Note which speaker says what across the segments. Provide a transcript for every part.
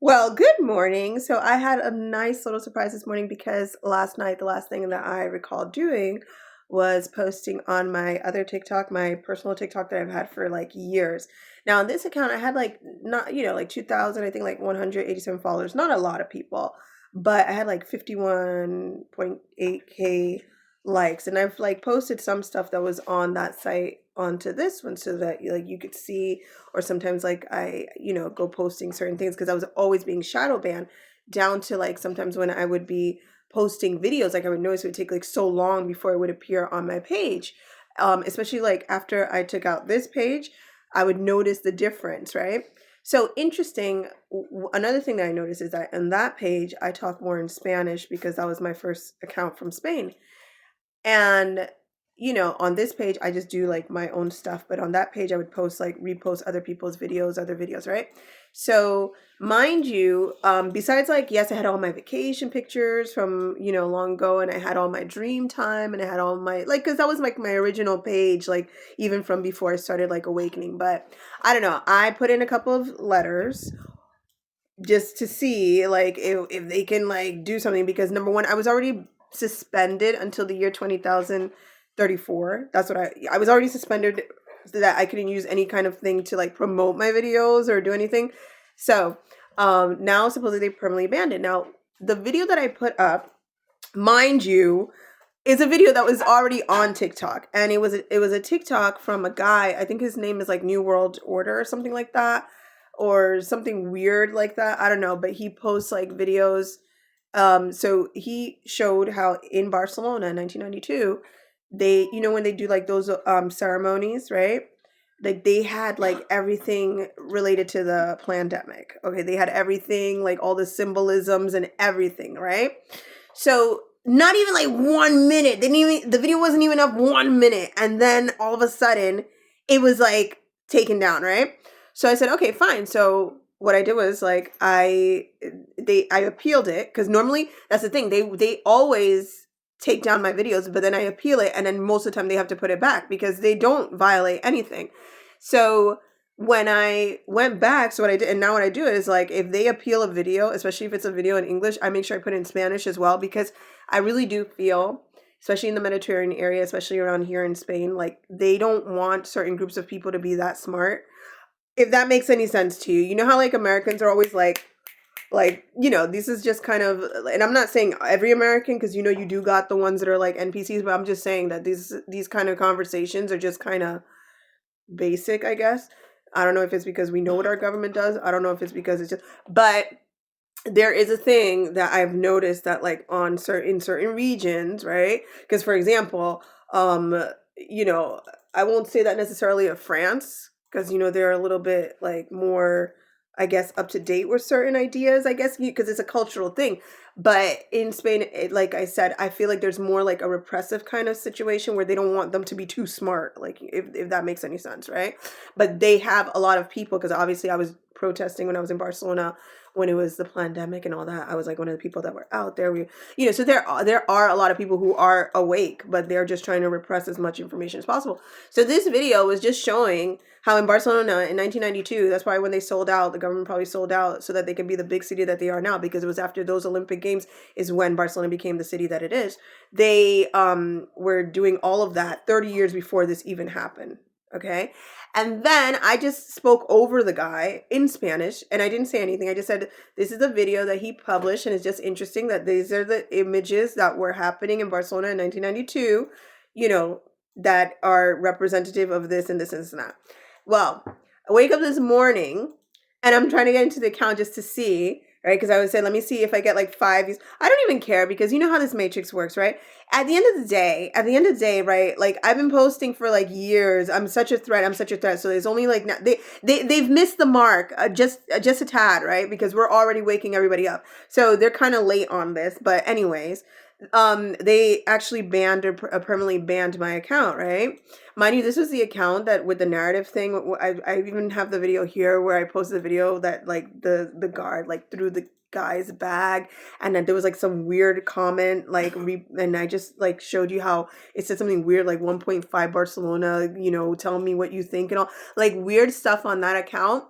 Speaker 1: Well, good morning. So I had a nice little surprise this morning because last night, the last thing that I recall doing was posting on my other TikTok, my personal TikTok that I've had for like years. Now, on this account, I had like not, like 2,000, I think like 187 followers, not a lot of people, but I had like 51.8K likes. And I've like posted some stuff that was on that site onto this one so that like you could see, or sometimes like I, go posting certain things because I was always being shadow banned, down to like sometimes when I would be posting videos, like I would notice it would take like so long before it would appear on my page. Especially like after I took out this page, I would notice the difference, right? So interesting. Another thing that I noticed is that on that page, I talk more in Spanish because that was my first account from Spain. And on this page, I just do like my own stuff, but on that page, I would post like repost other people's videos, other videos, right? So, mind you, besides like, yes, I had all my vacation pictures from, long ago, and I had all my dream time, and I had all my, like, because that was like my original page, like, even from before I started like awakening. But I don't know, I put in a couple of letters just to see like if they can like do something, because number one, I was already suspended until the year 20,034. That's what I was already suspended, so that I couldn't use any kind of thing to like promote my videos or do anything. So now supposedly they permanently banned it. Now the video that I put up, mind you, is a video that was already on TikTok, and it was a TikTok from a guy. I think his name is like New World Order or something like that, or something weird like that. I don't know, but he posts like videos. So he showed how in Barcelona in 1992, they, when they do like those ceremonies, right? Like they had like everything related to the pandemic. Okay, they had everything, like all the symbolisms and everything, right? So not even like 1 minute. They didn't even, the video wasn't even up 1 minute. And then all of a sudden it was like taken down, right? So I said, okay, fine. So what I did was like I appealed it, because normally that's the thing. They always take down my videos, but then I appeal it, and then most of the time they have to put it back because they don't violate anything. So when I went back, so what I did, and now what I do is like if they appeal a video, especially if it's a video in English, I make sure I put it in Spanish as well, because I really do feel, especially in the Mediterranean area, especially around here in Spain, like they don't want certain groups of people to be that smart. If that makes any sense to you, you know how like Americans are always like this is just kind of, and I'm not saying every American, because you do got the ones that are like NPCs, but I'm just saying that these kind of conversations are just kind of basic, I guess. I don't know if it's because we know what our government does. I don't know if it's because it's just, but there is a thing that I've noticed that like on certain regions, right? Because for example, you know, I won't say that necessarily of France, because they're a little bit like more, I guess, up to date with certain ideas, I guess, because it's a cultural thing. But in Spain, like I said, I feel like there's more like a repressive kind of situation where they don't want them to be too smart, like if that makes any sense, right? But they have a lot of people, because obviously I was protesting when I was in Barcelona when it was the pandemic and all that. I was like one of the people that were out there. So there are a lot of people who are awake, but they're just trying to repress as much information as possible. So this video was just showing how in Barcelona in 1992, that's why when they sold out, the government probably sold out so that they could be the big city that they are now, because it was after those Olympic Games is when Barcelona became the city that it is. They were doing all of that 30 years before this even happened. Okay. And then I just spoke over the guy in Spanish, and I didn't say anything. I just said, this is a video that he published, and it's just interesting that these are the images that were happening in Barcelona in 1992, that are representative of this and this and this and that. Well, I wake up this morning and I'm trying to get into the account just to see, right? Because I would say, let me see if I get like 5 views. I don't even care, because you know how this matrix works, right? At the end of the day, right? Like I've been posting for like years. I'm such a threat. I'm such a threat. So there's only like they've missed the mark just a tad, right? Because we're already waking everybody up. So they're kind of late on this. But anyways, they actually banned or permanently banned my account, right? Mind you, this was the account that with the narrative thing. I even have the video here where I posted the video that like the guard like threw the guy's bag, and then there was like some weird comment like and I just like showed you how it said something weird like 1.5 Barcelona, tell me what you think and all, like weird stuff on that account.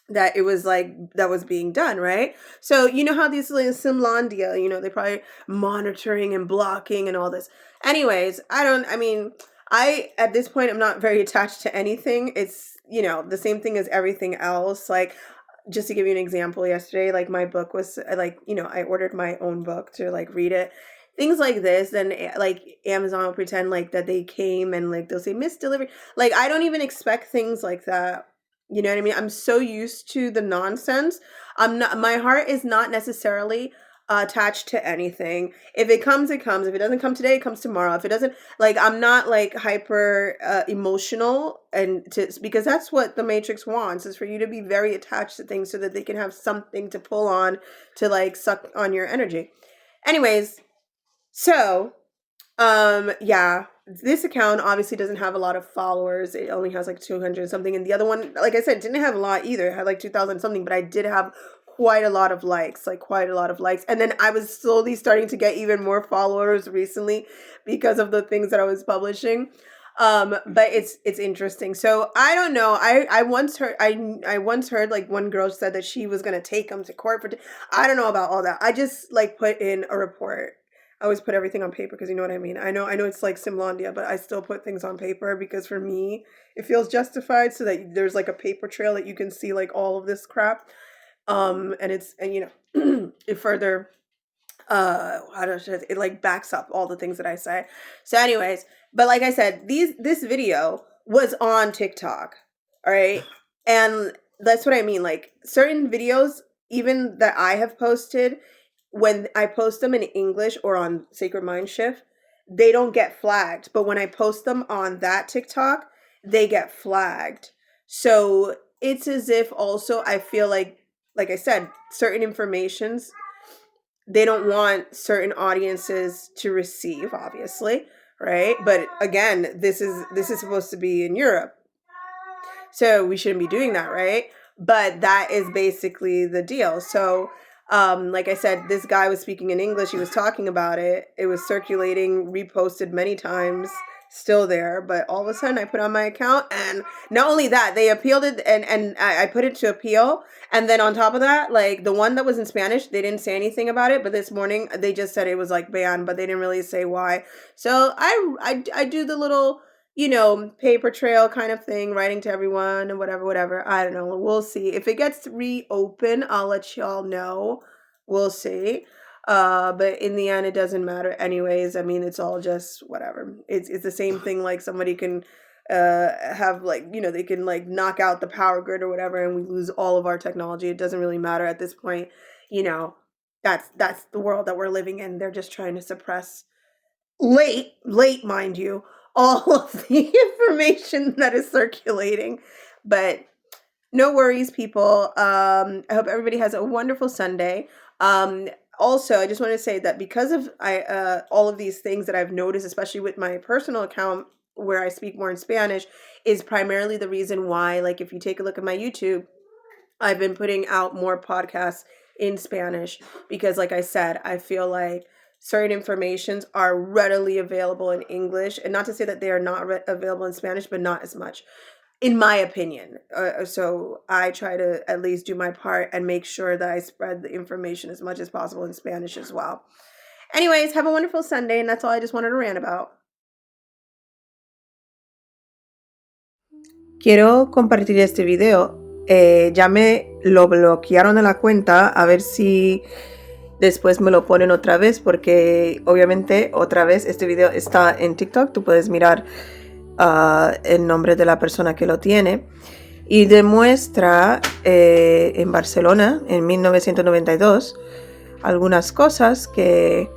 Speaker 1: that it was like that was being done, right? So you know how these like Simlandia, they probably monitoring and blocking and all this. Anyways, I mean, I at this point I'm not very attached to anything. It's the same thing as everything else. Like, just to give you an example, yesterday, like my book was like, I ordered my own book to like read it. Things like this, then like Amazon will pretend like that they came and like they'll say misdelivery. Like, I don't even expect things like that. You know what I mean? I'm so used to the nonsense. My heart is not necessarily attached to anything. If it comes, it comes. If it doesn't come today, it comes tomorrow. If it doesn't, like, I'm not like hyper emotional, because that's what the Matrix wants, is for you to be very attached to things so that they can have something to pull on, to like suck on your energy. Anyways, so yeah, this account obviously doesn't have a lot of followers. It only has like 200 something. And the other one, like I said, didn't have a lot either. It had like 2,000 something, but I did have quite a lot of likes, like quite a lot of likes. And then I was slowly starting to get even more followers recently because of the things that I was publishing. But it's interesting. So I don't know. I once heard like one girl said that she was gonna take them to court I don't know about all that. I just like put in a report. I always put everything on paper because you know what I mean. I know it's like Simlandia, but I still put things on paper because for me it feels justified, so that there's like a paper trail that you can see like all of this crap. And it further how does it like backs up all the things that I say. So anyways, but like I said, this video was on TikTok. All right. And that's what I mean. Like, certain videos, even that I have posted, when I post them in English or on Sacred Mind Shift, they don't get flagged. But when I post them on that TikTok, they get flagged. So it's as if also I feel like I said, certain informations they don't want certain audiences to receive, obviously, right? But again, this is supposed to be in Europe. So we shouldn't be doing that, right? But that is basically the deal. So like I said, this guy was speaking in English. He was talking about it. It was circulating, reposted many times, still there. But all of a sudden I put on my account, and not only that, they appealed it, and I put it to appeal. And then on top of that, like the one that was in Spanish, they didn't say anything about it. But this morning they just said it was like banned, but they didn't really say why. So I do the little paper trail kind of thing, writing to everyone and whatever. I don't know. We'll see. If it gets reopened, I'll let y'all know. We'll see. But in the end, it doesn't matter anyways. I mean, it's all just whatever. It's the same thing, like somebody can have like, they can like knock out the power grid or whatever, and we lose all of our technology. It doesn't really matter at this point. That's the world that we're living in. They're just trying to suppress late, mind you, all of the information that is circulating. But no worries, people. I hope everybody has a wonderful Sunday. Also, I just want to say that because of all of these things that I've noticed, especially with my personal account where I speak more in Spanish, is primarily the reason why, like, if you take a look at my YouTube, I've been putting out more podcasts in Spanish because, like I said, I feel like certain informations are readily available in English, and not to say that they are not available in Spanish, but not as much, in my opinion. So I try to at least do my part and make sure that I spread the information as much as possible in Spanish as well. Anyways, have a wonderful Sunday, and that's all I just wanted to rant about. Quiero compartir este video. Ya me lo bloquearon en la cuenta, a ver si después me lo ponen otra vez, porque obviamente otra vez este video está en TikTok. Tú puedes mirar el nombre de la persona que lo tiene, y demuestra en Barcelona en 1992 algunas cosas que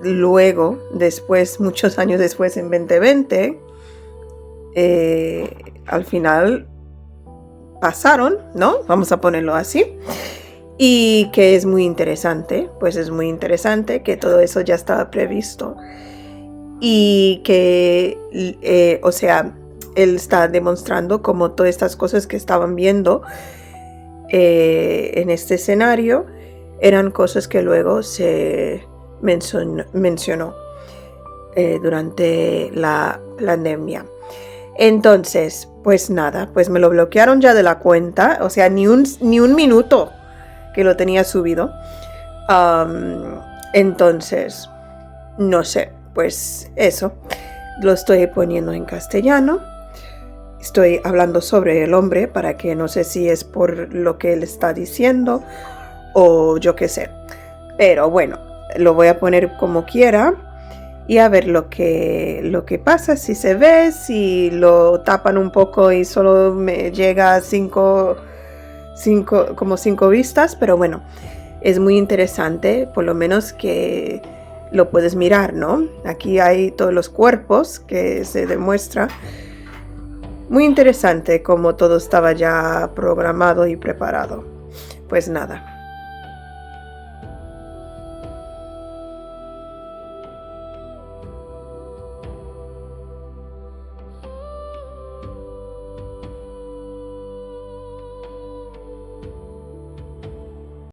Speaker 1: luego, después, muchos años después, en 2020, al final pasaron, ¿no? Vamos a ponerlo así. Y que es muy interesante, pues es muy interesante que todo eso ya estaba previsto. Y que, o sea, él está demostrando como todas estas cosas que estaban viendo en este escenario eran cosas que luego se mencionó durante la pandemia. Entonces, pues nada, pues me lo bloquearon ya de la cuenta, o sea, ni un minuto que lo tenía subido. Entonces, no sé, pues eso, lo estoy poniendo en castellano. Estoy hablando sobre el hombre para que no sé si es por lo que él está diciendo o yo qué sé. Pero bueno, lo voy a poner como quiera y a ver lo que pasa, si se ve, si lo tapan un poco y solo me llega a 5 vistas, pero bueno, es muy interesante, por lo menos que lo puedes mirar, ¿no? Aquí hay todos los cuerpos que se demuestra. Muy interesante como todo estaba ya programado y preparado. Pues nada.